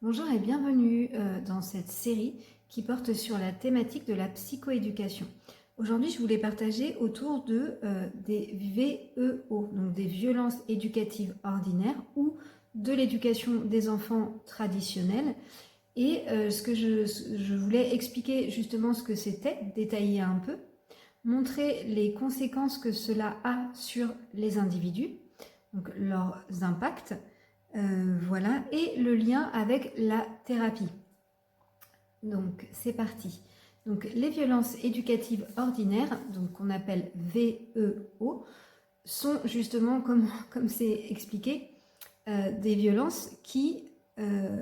Bonjour et bienvenue dans cette série qui porte sur la thématique de la psychoéducation. Aujourd'hui, je voulais partager autour des VEO, donc des violences éducatives ordinaires ou de l'éducation des enfants traditionnelle. Et ce que je voulais expliquer justement ce que c'était, détailler un peu, montrer les conséquences que cela a sur les individus, donc leurs impacts, voilà, et le lien avec la thérapie. Donc c'est parti. Donc les violences éducatives ordinaires, donc qu'on appelle VEO, sont justement, comme c'est expliqué, des violences qui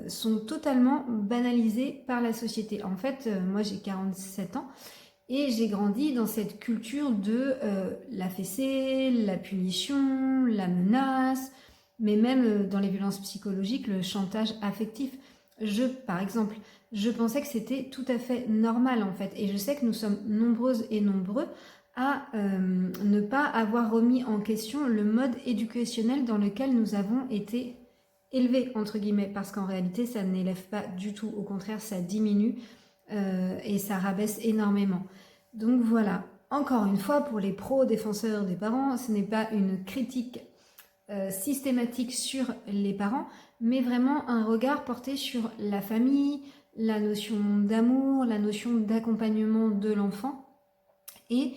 sont totalement banalisées par la société. En fait, moi j'ai 47 ans et j'ai grandi dans cette culture de la fessée, la punition, la menace, mais même dans les violences psychologiques, le chantage affectif. Par exemple, je pensais que c'était tout à fait normal en fait. Et je sais que nous sommes nombreuses et nombreux à ne pas avoir remis en question le mode éducationnel dans lequel nous avons été élevés, entre guillemets, parce qu'en réalité, ça n'élève pas du tout. Au contraire, ça diminue et ça rabaisse énormément. Donc voilà, encore une fois, pour les pro-défenseurs des parents, ce n'est pas une critique systématique sur les parents, mais vraiment un regard porté sur la famille, la notion d'amour, la notion d'accompagnement de l'enfant et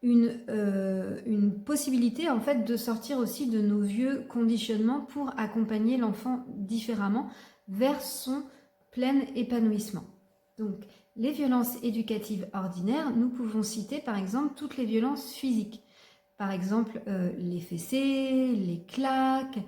une possibilité en fait de sortir aussi de nos vieux conditionnements pour accompagner l'enfant différemment vers son plein épanouissement. Donc les violences éducatives ordinaires, nous pouvons citer par exemple toutes les violences physiques. Par exemple, les fessées, les claques,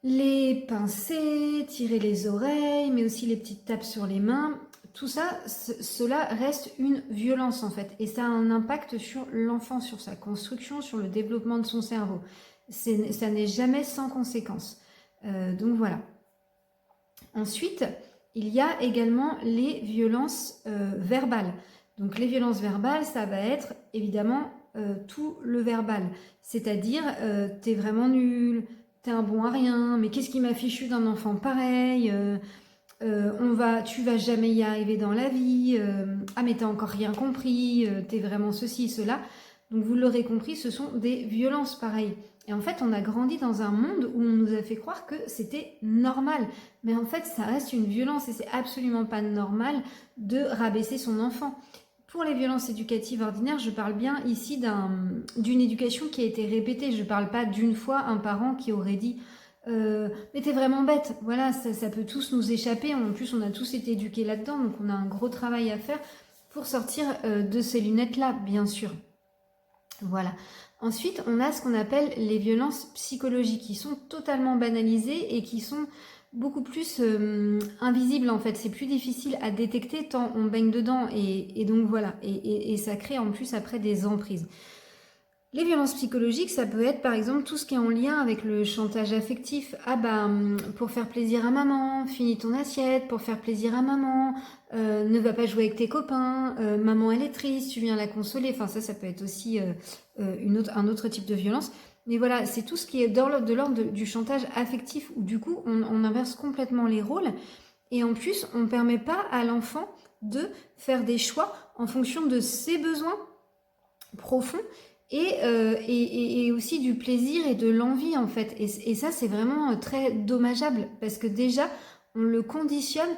les pincées, tirer les oreilles, mais aussi les petites tapes sur les mains. Tout ça, cela reste une violence en fait. Et ça a un impact sur l'enfant, sur sa construction, sur le développement de son cerveau. Ça n'est jamais sans conséquence. Donc voilà. Ensuite, il y a également les violences verbales. Donc les violences verbales, ça va être évidemment tout le verbal. C'est-à-dire, t'es vraiment nul, t'es un bon à rien, mais qu'est-ce qui m'a fichu d'un enfant pareil, tu vas jamais y arriver dans la vie, ah mais t'as encore rien compris, t'es vraiment ceci, cela. Donc vous l'aurez compris, ce sont des violences pareilles. Et en fait, on a grandi dans un monde où on nous a fait croire que c'était normal. Mais en fait, ça reste une violence et c'est absolument pas normal de rabaisser son enfant. Pour les violences éducatives ordinaires, je parle bien ici d'une éducation qui a été répétée. Je ne parle pas d'une fois un parent qui aurait dit mais t'es vraiment bête. Voilà, ça peut tous nous échapper. En plus, on a tous été éduqués là-dedans, donc on a un gros travail à faire pour sortir de ces lunettes-là, bien sûr. Voilà. Ensuite, on a ce qu'on appelle les violences psychologiques qui sont totalement banalisées et qui sont beaucoup plus invisibles en fait. C'est plus difficile à détecter tant on baigne dedans et donc voilà. Et ça crée en plus après des emprises. Les violences psychologiques, ça peut être par exemple tout ce qui est en lien avec le chantage affectif. Ah bah, pour faire plaisir à maman, finis ton assiette, pour faire plaisir à maman, ne va pas jouer avec tes copains, maman elle est triste, tu viens la consoler. Enfin ça peut être aussi un autre type de violence. Mais voilà, c'est tout ce qui est de l'ordre du chantage affectif où du coup on inverse complètement les rôles. Et en plus, on ne permet pas à l'enfant de faire des choix en fonction de ses besoins profonds et aussi du plaisir et de l'envie en fait. Et ça, c'est vraiment très dommageable parce que déjà, on le conditionne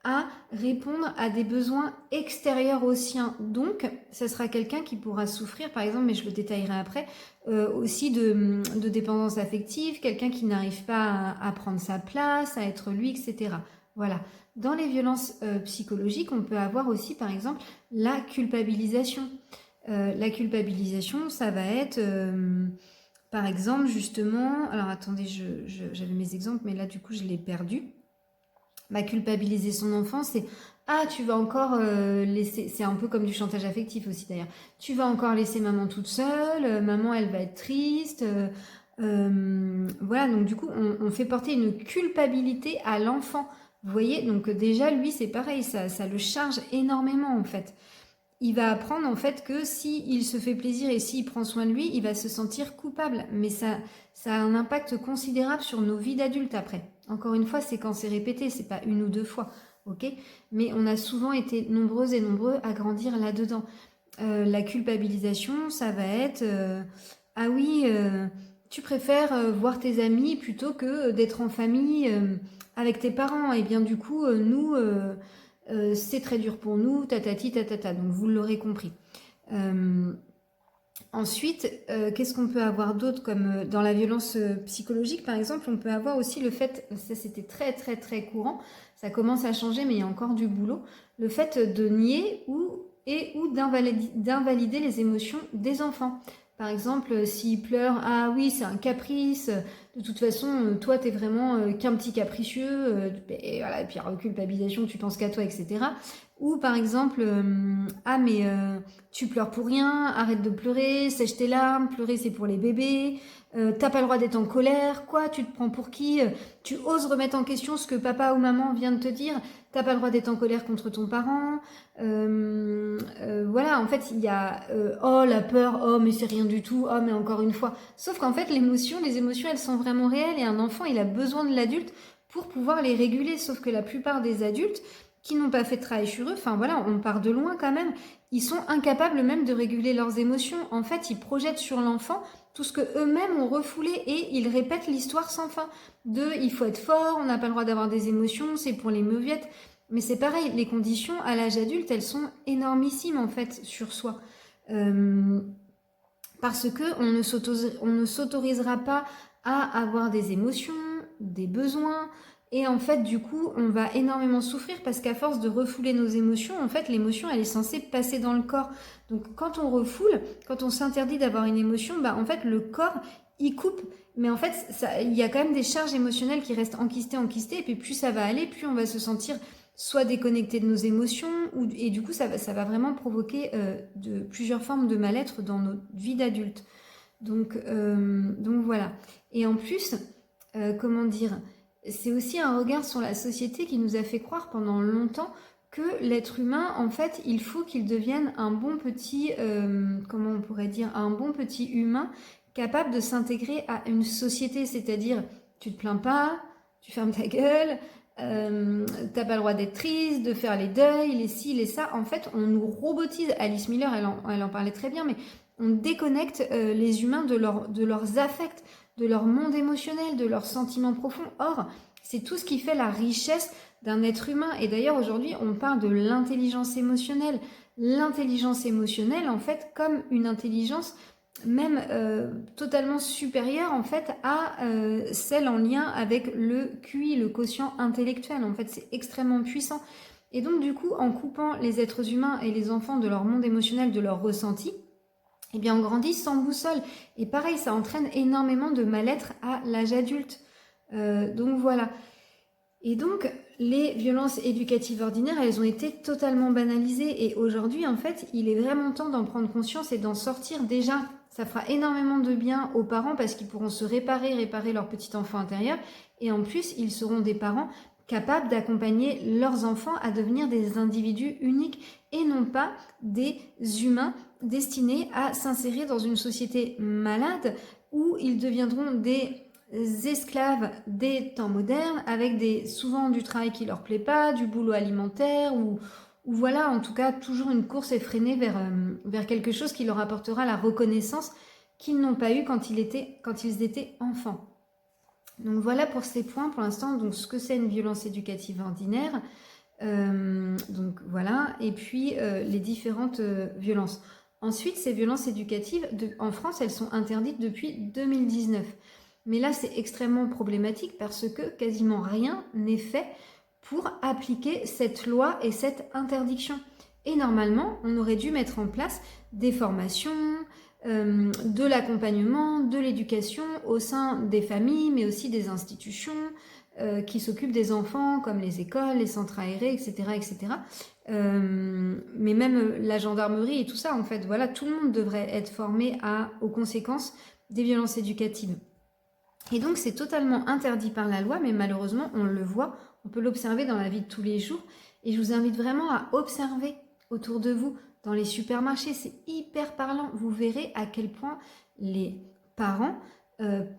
à répondre à des besoins extérieurs aux siens. Donc, ça sera quelqu'un qui pourra souffrir, par exemple, mais je le détaillerai après, aussi de dépendance affective, quelqu'un qui n'arrive pas à prendre sa place, à être lui, etc. Voilà. Dans les violences psychologiques, on peut avoir aussi, par exemple, la culpabilisation. La culpabilisation, ça va être, par exemple, justement... Alors, attendez, j'avais mes exemples, mais là, du coup, je l'ai perdu. Culpabiliser son enfant, c'est « Ah, tu vas encore laisser... » C'est un peu comme du chantage affectif aussi, d'ailleurs. « Tu vas encore laisser maman toute seule, maman, elle va être triste. » Voilà, donc du coup, on fait porter une culpabilité à l'enfant. Vous voyez, donc déjà, lui, c'est pareil, ça le charge énormément, en fait. Il va apprendre en fait que s'il se fait plaisir et s'il prend soin de lui, il va se sentir coupable. Mais ça a un impact considérable sur nos vies d'adultes après. Encore une fois, c'est quand c'est répété, c'est pas une ou deux fois, ok? Mais on a souvent été nombreuses et nombreux à grandir là-dedans. La culpabilisation, ça va être ah oui, tu préfères voir tes amis plutôt que d'être en famille avec tes parents. Et bien du coup, nous, c'est très dur pour nous, tatati, tatata. Donc vous l'aurez compris. Euh, Ensuite, qu'est-ce qu'on peut avoir d'autre comme dans la violence psychologique, par exemple, on peut avoir aussi le fait, ça c'était très très très courant, ça commence à changer, mais il y a encore du boulot, le fait de nier ou d'invalider les émotions des enfants. Par exemple, s'ils pleurent, ah oui, c'est un caprice, de toute façon, toi, t'es vraiment qu'un petit capricieux, et voilà, et puis culpabilisation, tu penses qu'à toi, etc. Ou par exemple, ah mais tu pleures pour rien, arrête de pleurer, sèche tes larmes, pleurer c'est pour les bébés, t'as pas le droit d'être en colère, quoi, tu te prends pour qui, tu oses remettre en question ce que papa ou maman vient de te dire, t'as pas le droit d'être en colère contre ton parent, voilà, en fait il y a oh la peur, oh mais c'est rien du tout, oh mais encore une fois, sauf qu'en fait les émotions elles sont vraiment réelles et un enfant il a besoin de l'adulte pour pouvoir les réguler, sauf que la plupart des adultes qui n'ont pas fait de travail sur eux, enfin voilà, on part de loin quand même, ils sont incapables même de réguler leurs émotions. En fait, ils projettent sur l'enfant tout ce que eux-mêmes ont refoulé et ils répètent l'histoire sans fin. Il faut être fort, on n'a pas le droit d'avoir des émotions, c'est pour les mauviettes. Mais c'est pareil, les conditions à l'âge adulte, elles sont énormissimes en fait sur soi. Parce que on ne s'autorisera pas à avoir des émotions, des besoins, et en fait, du coup, on va énormément souffrir parce qu'à force de refouler nos émotions, en fait, l'émotion, elle est censée passer dans le corps. Donc, quand on refoule, quand on s'interdit d'avoir une émotion, bah, en fait, le corps, il coupe. Mais en fait, il y a quand même des charges émotionnelles qui restent enquistées, et puis plus ça va aller, plus on va se sentir soit déconnecté de nos émotions, et du coup, ça va vraiment provoquer plusieurs formes de mal-être dans notre vie d'adulte. Donc voilà. Et en plus, comment dire, c'est aussi un regard sur la société qui nous a fait croire pendant longtemps que l'être humain, en fait, il faut qu'il devienne un bon petit, comment on pourrait dire, un bon petit humain capable de s'intégrer à une société. C'est-à-dire, tu te plains pas, tu fermes ta gueule, t'as pas le droit d'être triste, de faire les deuils, les ci, les ça. En fait, on nous robotise. Alice Miller, elle en parlait très bien, mais on déconnecte les humains de leurs affects, de leur monde émotionnel, de leurs sentiments profonds. Or, c'est tout ce qui fait la richesse d'un être humain. Et d'ailleurs, aujourd'hui, on parle de l'intelligence émotionnelle. L'intelligence émotionnelle, en fait, comme une intelligence même totalement supérieure, en fait, à celle en lien avec le QI, le quotient intellectuel. En fait, c'est extrêmement puissant. Et donc, du coup, en coupant les êtres humains et les enfants de leur monde émotionnel, de leur ressenti, eh bien on grandit sans boussole. Et pareil, ça entraîne énormément de mal-être à l'âge adulte. Donc voilà. Et donc, les violences éducatives ordinaires, elles ont été totalement banalisées. Et aujourd'hui, en fait, il est vraiment temps d'en prendre conscience et d'en sortir déjà. Ça fera énormément de bien aux parents parce qu'ils pourront se réparer leur petit enfant intérieur. Et en plus, ils seront des parents capables d'accompagner leurs enfants à devenir des individus uniques et non pas des humains destinés à s'insérer dans une société malade où ils deviendront des esclaves des temps modernes avec souvent du travail qui leur plaît pas, du boulot alimentaire ou voilà, en tout cas, toujours une course effrénée vers quelque chose qui leur apportera la reconnaissance qu'ils n'ont pas eu quand ils étaient enfants. Donc voilà pour ces points pour l'instant, donc ce que c'est une violence éducative ordinaire, donc voilà, et puis les différentes violences. Ensuite, ces violences éducatives, en France, elles sont interdites depuis 2019. Mais là, c'est extrêmement problématique parce que quasiment rien n'est fait pour appliquer cette loi et cette interdiction. Et normalement, on aurait dû mettre en place des formations, de l'accompagnement, de l'éducation au sein des familles, mais aussi des institutions qui s'occupent des enfants, comme les écoles, les centres aérés, etc. etc. Mais même la gendarmerie et tout ça, en fait, voilà, tout le monde devrait être formé aux conséquences des violences éducatives. Et donc c'est totalement interdit par la loi, mais malheureusement on le voit, on peut l'observer dans la vie de tous les jours. Et je vous invite vraiment à observer autour de vous, dans les supermarchés, c'est hyper parlant. Vous verrez à quel point les parents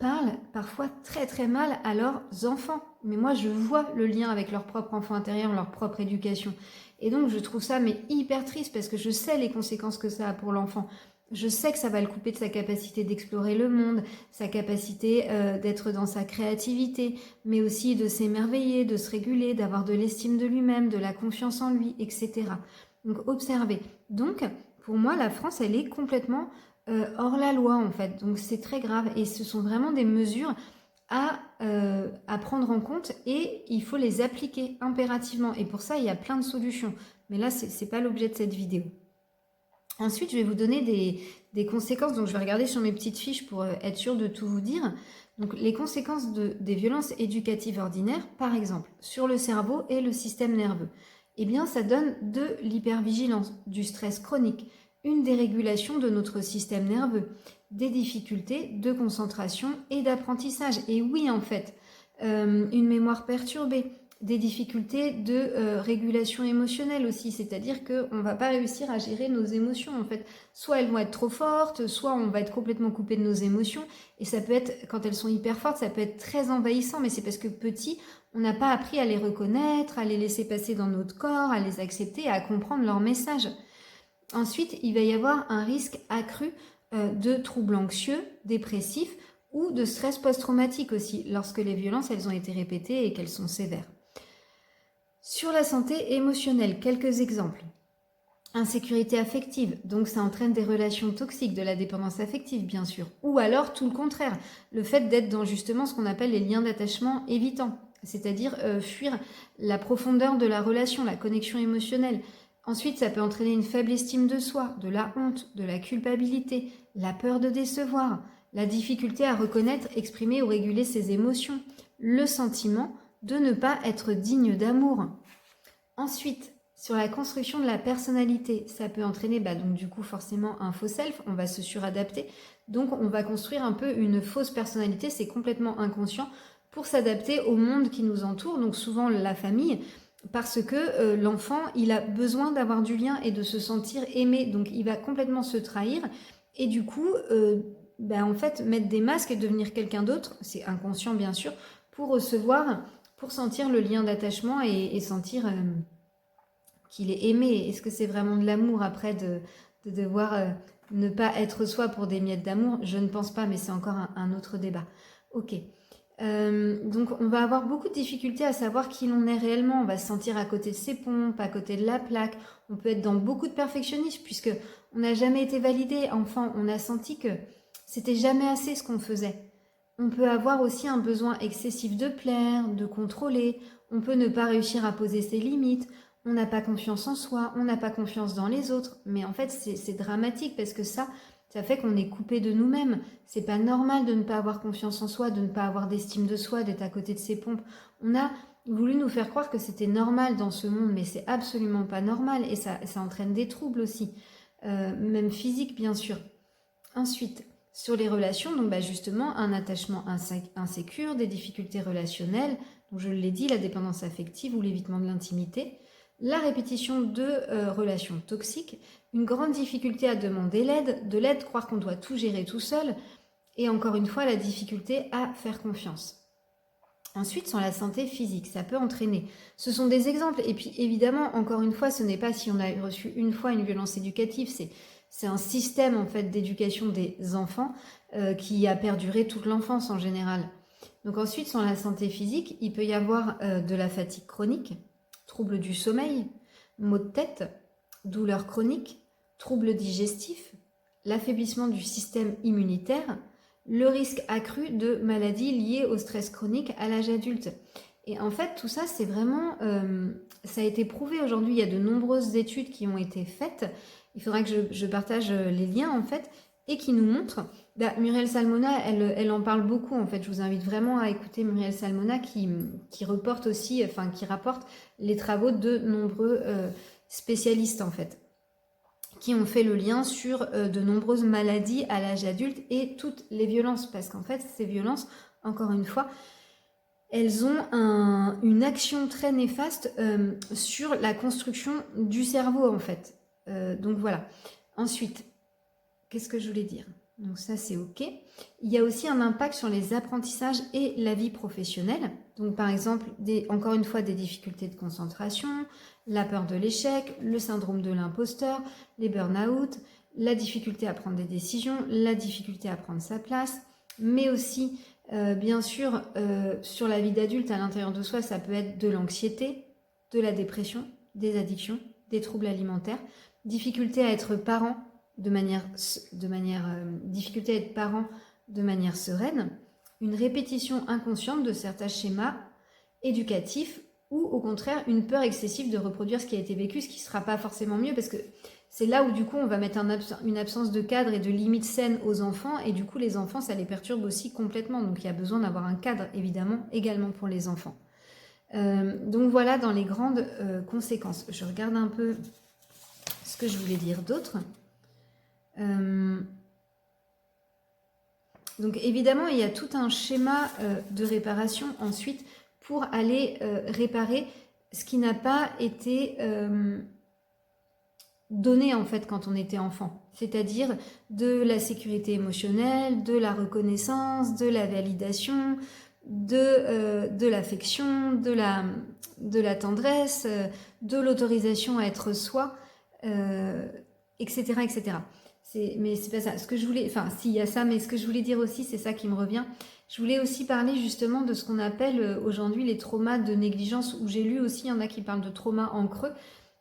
parlent parfois très très mal à leurs enfants. Mais moi, je vois le lien avec leur propre enfant intérieur, leur propre éducation. Et donc, je trouve ça mais hyper triste parce que je sais les conséquences que ça a pour l'enfant. Je sais que ça va le couper de sa capacité d'explorer le monde, sa capacité d'être dans sa créativité, mais aussi de s'émerveiller, de se réguler, d'avoir de l'estime de lui-même, de la confiance en lui, etc. Donc, observez. Donc, pour moi, la France, elle est complètement hors la loi, en fait. Donc, c'est très grave. Et ce sont vraiment des mesures à prendre en compte et il faut les appliquer impérativement. Et pour ça, il y a plein de solutions. Mais là, c'est pas l'objet de cette vidéo. Ensuite, je vais vous donner des conséquences. Donc, je vais regarder sur mes petites fiches pour être sûre de tout vous dire. Donc, les conséquences des violences éducatives ordinaires, par exemple, sur le cerveau et le système nerveux. Eh bien, ça donne de l'hypervigilance, du stress chronique, une dérégulation de notre système nerveux, des difficultés de concentration et d'apprentissage. Et oui, en fait, une mémoire perturbée, des difficultés de régulation émotionnelle aussi, c'est-à-dire qu'on ne va pas réussir à gérer nos émotions en fait. Soit elles vont être trop fortes, soit on va être complètement coupé de nos émotions, et ça peut être, quand elles sont hyper fortes, ça peut être très envahissant, mais c'est parce que petit, on n'a pas appris à les reconnaître, à les laisser passer dans notre corps, à les accepter, à comprendre leur message. Ensuite, il va y avoir un risque accru de troubles anxieux, dépressifs, ou de stress post-traumatique aussi, lorsque les violences elles ont été répétées et qu'elles sont sévères. Sur la santé émotionnelle, quelques exemples. Insécurité affective, donc ça entraîne des relations toxiques, de la dépendance affective bien sûr. Ou alors tout le contraire, le fait d'être dans justement ce qu'on appelle les liens d'attachement évitants, c'est-à-dire fuir la profondeur de la relation, la connexion émotionnelle. Ensuite, ça peut entraîner une faible estime de soi, de la honte, de la culpabilité, la peur de décevoir, la difficulté à reconnaître, exprimer ou réguler ses émotions, le sentiment de ne pas être digne d'amour. Ensuite, sur la construction de la personnalité, ça peut entraîner donc du coup forcément un faux self, on va se suradapter, donc on va construire un peu une fausse personnalité, c'est complètement inconscient, pour s'adapter au monde qui nous entoure, donc souvent la famille, parce que l'enfant, il a besoin d'avoir du lien et de se sentir aimé, donc il va complètement se trahir, et du coup, en fait, mettre des masques et devenir quelqu'un d'autre, c'est inconscient bien sûr, pour recevoir, pour sentir le lien d'attachement et sentir qu'il est aimé. Est-ce que c'est vraiment de l'amour après de devoir ne pas être soi pour des miettes d'amour? Je ne pense pas, mais c'est encore un autre débat. Ok. Donc on va avoir beaucoup de difficultés à savoir qui l'on est réellement. On va se sentir à côté de ses pompes, à côté de la plaque. On peut être dans beaucoup de perfectionnisme puisque on n'a jamais été validé. Enfant, on a senti que c'était jamais assez ce qu'on faisait. On peut avoir aussi un besoin excessif de plaire, de contrôler. On peut ne pas réussir à poser ses limites. On n'a pas confiance en soi, on n'a pas confiance dans les autres. Mais en fait, c'est dramatique parce que ça fait qu'on est coupé de nous-mêmes. C'est pas normal de ne pas avoir confiance en soi, de ne pas avoir d'estime de soi, d'être à côté de ses pompes. On a voulu nous faire croire que c'était normal dans ce monde, mais c'est absolument pas normal et ça entraîne des troubles aussi, même physiques bien sûr. Ensuite, sur les relations, donc justement, un attachement insécure, des difficultés relationnelles, donc je l'ai dit, la dépendance affective ou l'évitement de l'intimité, la répétition de relations toxiques, une grande difficulté à demander l'aide, croire qu'on doit tout gérer tout seul, et encore une fois, la difficulté à faire confiance. Ensuite, sur la santé physique, ça peut entraîner. Ce sont des exemples, et puis évidemment, encore une fois, ce n'est pas si on a reçu une fois une violence éducative, c'est un système en fait d'éducation des enfants qui a perduré toute l'enfance en général. Donc ensuite, sur la santé physique, il peut y avoir de la fatigue chronique, troubles du sommeil, maux de tête, douleurs chroniques, troubles digestifs, l'affaiblissement du système immunitaire, le risque accru de maladies liées au stress chronique à l'âge adulte. Et en fait, tout ça, c'est vraiment... ça a été prouvé aujourd'hui, il y a de nombreuses études qui ont été faites. Il faudra que je partage les liens, en fait, et qui nous montrent... Muriel Salmona, elle en parle beaucoup, en fait. Je vous invite vraiment à écouter Muriel Salmona qui reporte aussi, enfin, qui rapporte les travaux de nombreux spécialistes, en fait, qui ont fait le lien sur de nombreuses maladies à l'âge adulte et toutes les violences. Parce qu'en fait, ces violences, encore une fois, elles ont une action très néfaste sur la construction du cerveau, en fait. Donc voilà. Ensuite, qu'est-ce que je voulais dire ? Donc ça, c'est OK. Il y a aussi un impact sur les apprentissages et la vie professionnelle. Donc par exemple, encore une fois, des difficultés de concentration, la peur de l'échec, le syndrome de l'imposteur, les burn-out, la difficulté à prendre des décisions, la difficulté à prendre sa place, mais aussi, bien sûr, sur la vie d'adulte, à l'intérieur de soi, ça peut être de l'anxiété, de la dépression, des addictions, des troubles alimentaires, difficulté à être parent, difficulté à être parent de manière sereine, une répétition inconsciente de certains schémas éducatifs ou au contraire une peur excessive de reproduire ce qui a été vécu, ce qui ne sera pas forcément mieux parce que c'est là où du coup on va mettre une absence de cadre et de limites saines aux enfants et du coup les enfants ça les perturbe aussi complètement, donc il y a besoin d'avoir un cadre évidemment également pour les enfants. Donc voilà dans les grandes conséquences. Je regarde un peu ce que je voulais dire d'autre. Donc évidemment, il y a tout un schéma de réparation ensuite pour aller réparer ce qui n'a pas été donné en fait quand on était enfant. C'est-à-dire de la sécurité émotionnelle, de la reconnaissance, de la validation, de l'affection, de la tendresse, de l'autorisation à être soi, etc., etc. Mais c'est pas ça. Ce que je voulais, enfin, s'il y a ça, mais ce que je voulais dire aussi, c'est ça qui me revient. Je voulais aussi parler justement de ce qu'on appelle aujourd'hui les traumas de négligence, où j'ai lu aussi, il y en a qui parlent de traumas en creux.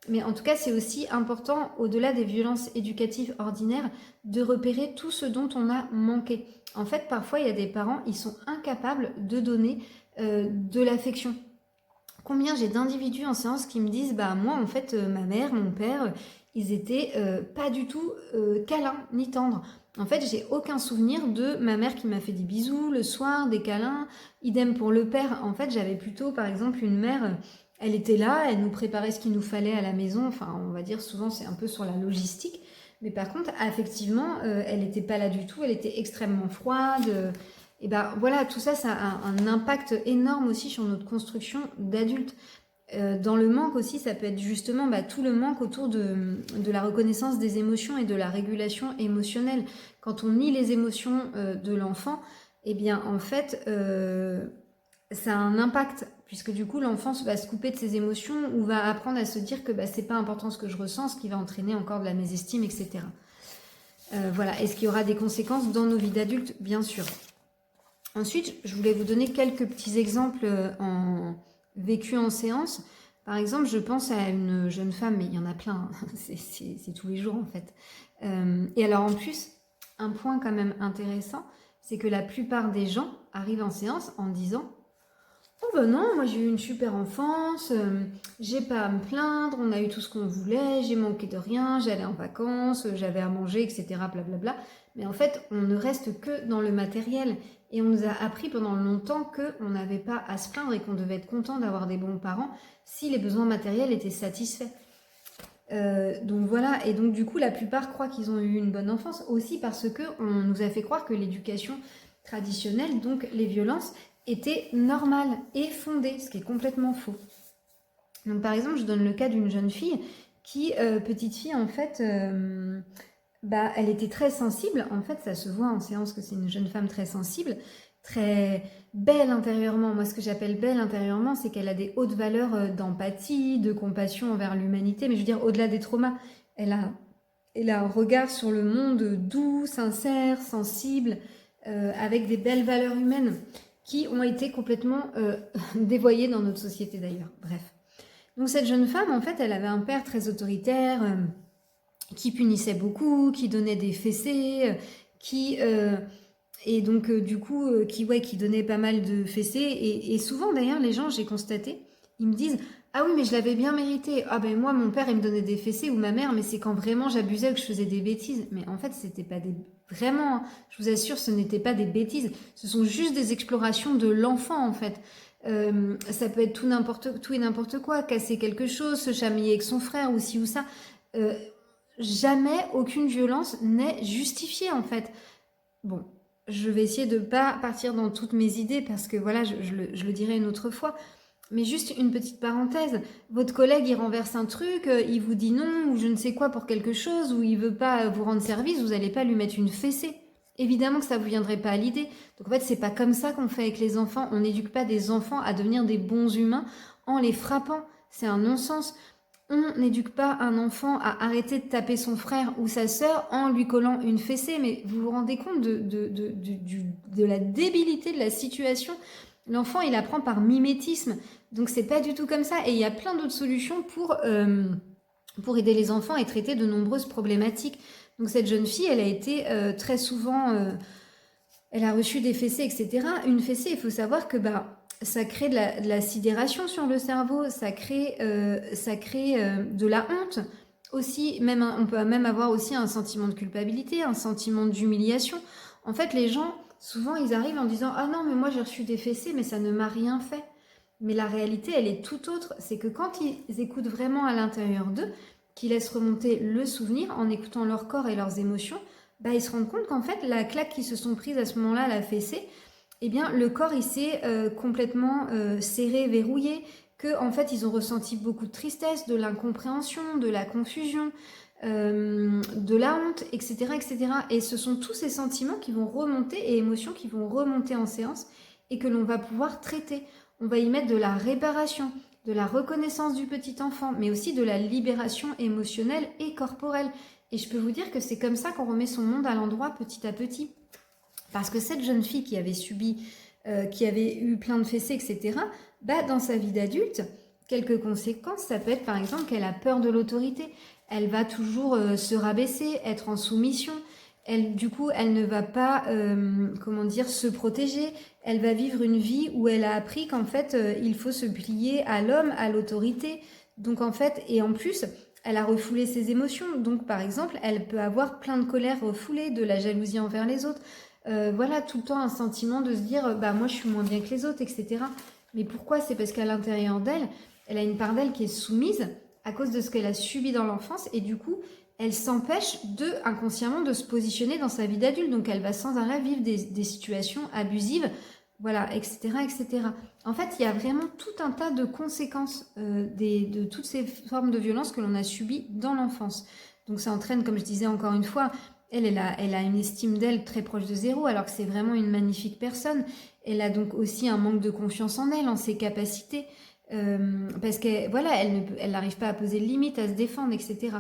Mais en tout cas, c'est aussi important, au-delà des violences éducatives ordinaires, de repérer tout ce dont on a manqué. En fait, parfois, il y a des parents, ils sont incapables de donner de l'affection. Combien j'ai d'individus en séance qui me disent, bah moi, en fait, ma mère, mon père, ils étaient pas du tout câlins ni tendres. En fait, j'ai aucun souvenir de ma mère qui m'a fait des bisous le soir, des câlins. Idem pour le père. En fait, j'avais plutôt, par exemple, une mère, elle était là, elle nous préparait ce qu'il nous fallait à la maison. Enfin, on va dire souvent, c'est un peu sur la logistique. Mais par contre, affectivement, elle n'était pas là du tout. Elle était extrêmement froide. Et ben voilà, tout ça, ça a un impact énorme aussi sur notre construction d'adulte. Dans le manque aussi, ça peut être justement tout le manque autour de la reconnaissance des émotions et de la régulation émotionnelle. Quand on nie les émotions de l'enfant, eh bien en fait, ça a un impact, puisque du coup l'enfant va se couper de ses émotions ou va apprendre à se dire que c'est pas important ce que je ressens, ce qui va entraîner encore de la mésestime, etc. Voilà, est-ce qu'il y aura des conséquences dans nos vies d'adultes? Bien sûr. Ensuite, je voulais vous donner quelques petits exemples vécus en séance. Par exemple, je pense à une jeune femme, mais il y en a plein, hein. C'est tous les jours en fait. Et alors en plus, un point quand même intéressant, c'est que la plupart des gens arrivent en séance en disant « Oh ben non, moi j'ai eu une super enfance, j'ai pas à me plaindre, on a eu tout ce qu'on voulait, j'ai manqué de rien, j'allais en vacances, j'avais à manger, etc. blablabla. » Mais en fait, on ne reste que dans le matériel. Et on nous a appris pendant longtemps qu'on n'avait pas à se plaindre et qu'on devait être content d'avoir des bons parents si les besoins matériels étaient satisfaits. Donc voilà, et donc du coup la plupart croient qu'ils ont eu une bonne enfance aussi parce qu'on nous a fait croire que l'éducation traditionnelle, donc les violences, étaient normales et fondées, ce qui est complètement faux. Donc par exemple, je donne le cas d'une jeune fille qui, petite fille en fait... elle était très sensible. En fait, ça se voit en séance que c'est une jeune femme très sensible, très belle intérieurement. Moi, ce que j'appelle belle intérieurement, c'est qu'elle a des hautes valeurs d'empathie, de compassion envers l'humanité. Mais je veux dire, au-delà des traumas, elle a un regard sur le monde doux, sincère, sensible, avec des belles valeurs humaines qui ont été complètement dévoyées dans notre société d'ailleurs. Bref. Donc cette jeune femme, en fait, elle avait un père très autoritaire, qui punissait beaucoup, qui donnait des fessées, qui donnait pas mal de fessées. Et souvent d'ailleurs, les gens, j'ai constaté, ils me disent « Ah oui, mais je l'avais bien mérité. Ah ben moi, mon père, il me donnait des fessées, ou ma mère, mais c'est quand vraiment j'abusais ou que je faisais des bêtises. » Mais en fait, c'était pas des... Vraiment, je vous assure, ce n'était pas des bêtises. Ce sont juste des explorations de l'enfant, en fait. Ça peut être tout et n'importe quoi, casser quelque chose, se chamailler avec son frère, ou ci ou ça. Jamais aucune violence n'est justifiée en fait. Bon, je vais essayer de ne pas partir dans toutes mes idées parce que voilà, je le dirai une autre fois. Mais juste une petite parenthèse, votre collègue il renverse un truc, il vous dit non ou je ne sais quoi pour quelque chose ou il veut pas vous rendre service, vous n'allez pas lui mettre une fessée. Évidemment que ça ne vous viendrait pas à l'idée. Donc en fait, c'est pas comme ça qu'on fait avec les enfants. On n'éduque pas des enfants à devenir des bons humains en les frappant. C'est un non-sens. On n'éduque pas un enfant à arrêter de taper son frère ou sa sœur en lui collant une fessée. Mais vous vous rendez compte de la débilité de la situation? L'enfant, il apprend par mimétisme. Donc c'est pas du tout comme ça. Et il y a plein d'autres solutions pour aider les enfants et traiter de nombreuses problématiques. Donc cette jeune fille, elle a été très souvent... elle a reçu des fessées, etc. Une fessée, il faut savoir que ça crée de la sidération sur le cerveau, ça crée de la honte. Aussi, on peut même avoir aussi un sentiment de culpabilité, un sentiment d'humiliation. En fait, les gens, souvent, ils arrivent en disant « Ah non, mais moi j'ai reçu des fessées, mais ça ne m'a rien fait ». Mais la réalité, elle est tout autre. C'est que quand ils écoutent vraiment à l'intérieur d'eux, qu'ils laissent remonter le souvenir en écoutant leur corps et leurs émotions, ils se rendent compte qu'en fait, la claque qu'ils se sont prise à ce moment-là, la fessée, eh bien, le corps, il s'est complètement serré, verrouillé, que en fait, ils ont ressenti beaucoup de tristesse, de l'incompréhension, de la confusion, de la honte, etc., etc. Et ce sont tous ces sentiments qui vont remonter et émotions qui vont remonter en séance et que l'on va pouvoir traiter. On va y mettre de la réparation, de la reconnaissance du petit enfant, mais aussi de la libération émotionnelle et corporelle. Et je peux vous dire que c'est comme ça qu'on remet son monde à l'endroit petit à petit. Parce que cette jeune fille qui avait subi, qui avait eu plein de fessées, etc., dans sa vie d'adulte, quelques conséquences, ça peut être par exemple qu'elle a peur de l'autorité. Elle va toujours se rabaisser, être en soumission. Du coup, elle ne va pas, se protéger. Elle va vivre une vie où elle a appris qu'en fait, il faut se plier à l'homme, à l'autorité. Donc en fait, et en plus, elle a refoulé ses émotions. Donc par exemple, elle peut avoir plein de colère refoulée, de la jalousie envers les autres. Voilà, tout le temps un sentiment de se dire, moi je suis moins bien que les autres, etc. Mais pourquoi? C'est parce qu'à l'intérieur d'elle, elle a une part d'elle qui est soumise à cause de ce qu'elle a subi dans l'enfance et du coup, elle s'empêche inconsciemment de se positionner dans sa vie d'adulte. Donc elle va sans arrêt vivre des situations abusives, voilà, etc., etc. En fait, il y a vraiment tout un tas de conséquences de toutes ces formes de violence que l'on a subies dans l'enfance. Donc ça entraîne, comme je disais encore une fois, elle a une estime d'elle très proche de zéro, alors que c'est vraiment une magnifique personne. Elle a donc aussi un manque de confiance en elle, en ses capacités, parce qu'elle voilà, elle n'arrive pas à poser de limites, à se défendre, etc.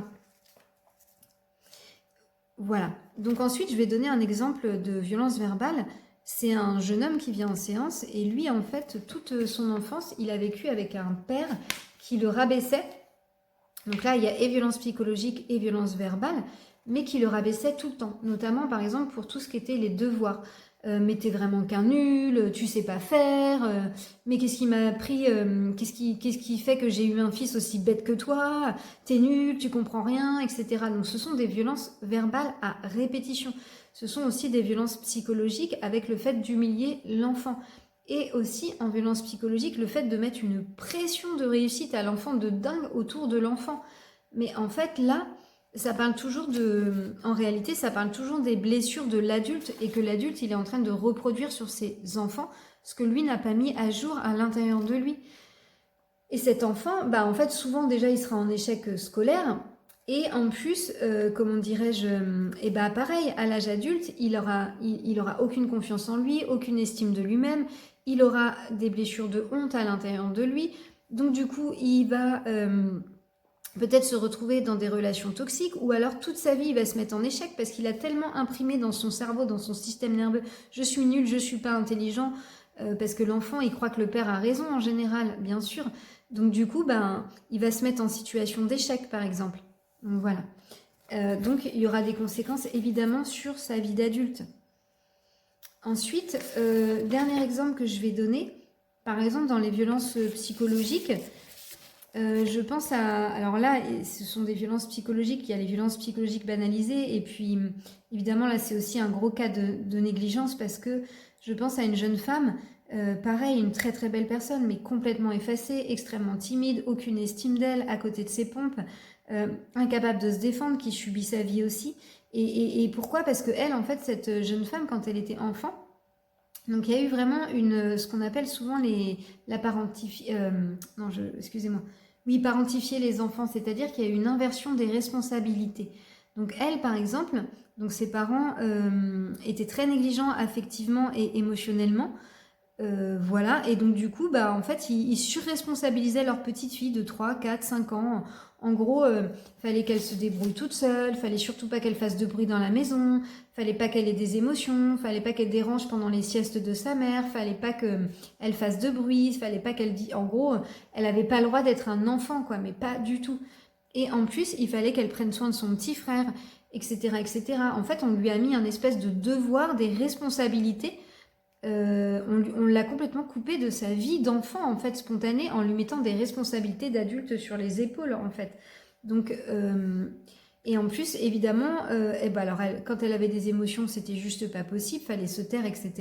Voilà. Donc ensuite, je vais donner un exemple de violence verbale. C'est un jeune homme qui vient en séance et lui, en fait, toute son enfance, il a vécu avec un père qui le rabaissait. Donc là, il y a et violence psychologique et violence verbale, mais qui le rabaissait tout le temps. Notamment, par exemple, pour tout ce qui était les devoirs. Mais t'es vraiment qu'un nul, tu sais pas faire, mais qu'est-ce qui m'a appris, qu'est-ce qui fait que j'ai eu un fils aussi bête que toi, t'es nul, tu comprends rien, etc. Donc ce sont des violences verbales à répétition. Ce sont aussi des violences psychologiques avec le fait d'humilier l'enfant. Et aussi en violence psychologique, le fait de mettre une pression de réussite à l'enfant de dingue autour de l'enfant. Mais en fait là, en réalité, ça parle toujours des blessures de l'adulte et que l'adulte, il est en train de reproduire sur ses enfants ce que lui n'a pas mis à jour à l'intérieur de lui. Et cet enfant, en fait, souvent déjà, il sera en échec scolaire. Et en plus, comment dirais-je, pareil, à l'âge adulte, il aura aucune confiance en lui, aucune estime de lui-même. Il aura des blessures de honte à l'intérieur de lui. Donc du coup, il va peut-être se retrouver dans des relations toxiques ou alors toute sa vie il va se mettre en échec parce qu'il a tellement imprimé dans son cerveau, dans son système nerveux, je suis nul, je suis pas intelligent, parce que l'enfant il croit que le père a raison en général, bien sûr. Donc du coup, il va se mettre en situation d'échec par exemple. Donc voilà. Donc il y aura des conséquences évidemment sur sa vie d'adulte. Ensuite, dernier exemple que je vais donner, par exemple dans les violences psychologiques, je pense à... Alors là, ce sont des violences psychologiques, il y a les violences psychologiques banalisées, et puis évidemment là c'est aussi un gros cas de négligence parce que je pense à une jeune femme, pareil, une très très belle personne, mais complètement effacée, extrêmement timide, aucune estime d'elle, à côté de ses pompes, incapable de se défendre, qui subit sa vie aussi. Et pourquoi? Parce que elle, en fait, cette jeune femme, quand elle était enfant, donc il y a eu vraiment ce qu'on appelle souvent la excusez-moi. Oui, parentifier les enfants, c'est-à-dire qu'il y a eu une inversion des responsabilités. Donc elle, par exemple, donc ses parents étaient très négligents affectivement et émotionnellement. Voilà, et donc du coup, bah, en fait, ils surresponsabilisaient leur petite fille de 3, 4, 5 ans. En gros, fallait qu'elle se débrouille toute seule, fallait surtout pas qu'elle fasse de bruit dans la maison, fallait pas qu'elle ait des émotions, fallait pas qu'elle dérange pendant les siestes de sa mère, fallait pas qu'elle fasse de bruit, fallait pas qu'elle dise... En gros, elle avait pas le droit d'être un enfant, quoi, mais pas du tout. Et en plus, il fallait qu'elle prenne soin de son petit frère, etc., etc. En fait, on lui a mis un espèce de devoir, des responsabilités. On l'a complètement coupé de sa vie d'enfant en fait spontanée en lui mettant des responsabilités d'adulte sur les épaules en fait. Donc et en plus évidemment, et ben alors quand elle avait des émotions c'était juste pas possible, fallait se taire etc.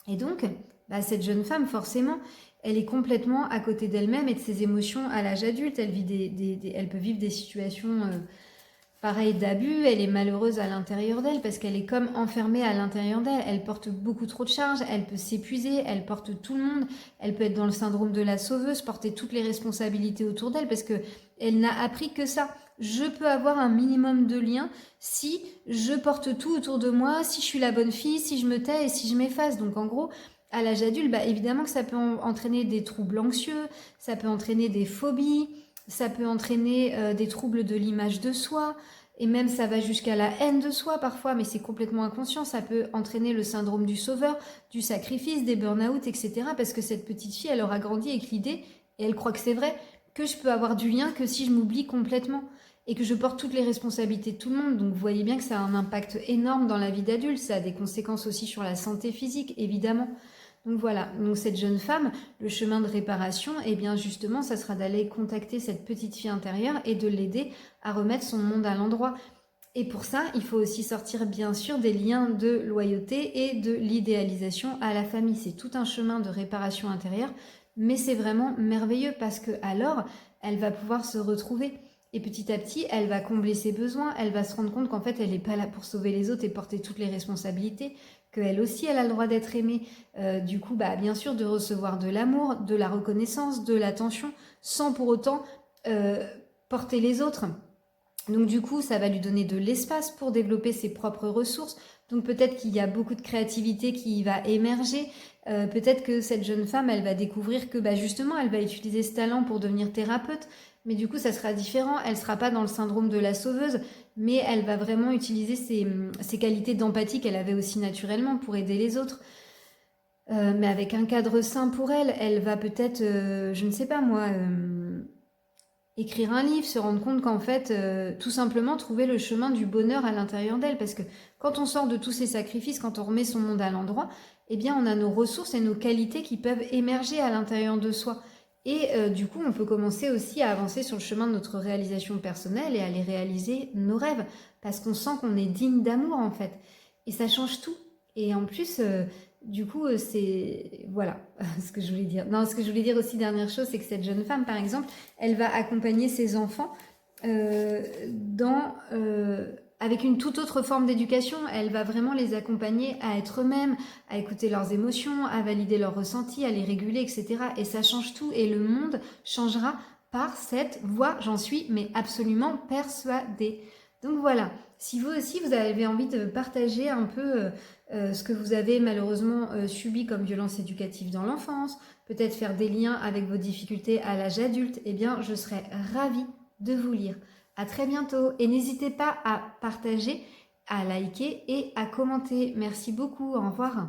Et donc bah, cette jeune femme forcément elle est complètement à côté d'elle-même et de ses émotions à l'âge adulte. Elle vit elle peut vivre des situations pareil d'abus, elle est malheureuse à l'intérieur d'elle parce qu'elle est comme enfermée à l'intérieur d'elle. Elle porte beaucoup trop de charges, elle peut s'épuiser, elle porte tout le monde, elle peut être dans le syndrome de la sauveuse, porter toutes les responsabilités autour d'elle parce que elle n'a appris que ça. Je peux avoir un minimum de lien si je porte tout autour de moi, si je suis la bonne fille, si je me tais et si je m'efface. Donc en gros, à l'âge adulte, bah, évidemment que ça peut entraîner des troubles anxieux, ça peut entraîner des phobies, ça peut entraîner des troubles de l'image de soi, et même ça va jusqu'à la haine de soi parfois, mais c'est complètement inconscient. Ça peut entraîner le syndrome du sauveur, du sacrifice, des burn-out, etc. Parce que cette petite fille, elle aura grandi avec l'idée, et elle croit que c'est vrai, que je peux avoir du lien que si je m'oublie complètement, et que je porte toutes les responsabilités de tout le monde. Donc vous voyez bien que ça a un impact énorme dans la vie d'adulte, ça a des conséquences aussi sur la santé physique, évidemment. Donc voilà, donc cette jeune femme, le chemin de réparation, eh bien justement, ça sera d'aller contacter cette petite fille intérieure et de l'aider à remettre son monde à l'endroit. Et pour ça, il faut aussi sortir bien sûr des liens de loyauté et de l'idéalisation à la famille. C'est tout un chemin de réparation intérieure, mais c'est vraiment merveilleux parce que alors, elle va pouvoir se retrouver. Et petit à petit, elle va combler ses besoins, elle va se rendre compte qu'en fait, elle n'est pas là pour sauver les autres et porter toutes les responsabilités, qu'elle aussi, elle a le droit d'être aimée. Du coup, bah, bien sûr, de recevoir de l'amour, de la reconnaissance, de l'attention, sans pour autant porter les autres. Donc du coup, ça va lui donner de l'espace pour développer ses propres ressources. Donc peut-être qu'il y a beaucoup de créativité qui va émerger. Peut-être que cette jeune femme, elle va découvrir que bah, justement, elle va utiliser ce talent pour devenir thérapeute. Mais du coup, ça sera différent. Elle ne sera pas dans le syndrome de la sauveuse, mais elle va vraiment utiliser ses qualités d'empathie qu'elle avait aussi naturellement pour aider les autres. Mais avec un cadre sain pour elle, elle va peut-être, je ne sais pas moi, écrire un livre, se rendre compte qu'en fait, tout simplement trouver le chemin du bonheur à l'intérieur d'elle. Parce que quand on sort de tous ces sacrifices, quand on remet son monde à l'endroit, eh bien on a nos ressources et nos qualités qui peuvent émerger à l'intérieur de soi. Et du coup, on peut commencer aussi à avancer sur le chemin de notre réalisation personnelle et à aller réaliser nos rêves. Parce qu'on sent qu'on est digne d'amour en fait. Et ça change tout. Et en plus, du coup, c'est... Voilà ce que je voulais dire. Non, ce que je voulais dire aussi, dernière chose, c'est que cette jeune femme, par exemple, elle va accompagner ses enfants avec une toute autre forme d'éducation. Elle va vraiment les accompagner à être eux-mêmes, à écouter leurs émotions, à valider leurs ressentis, à les réguler, etc. Et ça change tout. Et le monde changera par cette voie, j'en suis mais absolument persuadée. Donc voilà, si vous aussi vous avez envie de partager un peu ce que vous avez malheureusement subi comme violence éducative dans l'enfance, peut-être faire des liens avec vos difficultés à l'âge adulte, eh bien je serais ravie de vous lire. À très bientôt et n'hésitez pas à partager, à liker et à commenter. Merci beaucoup, au revoir.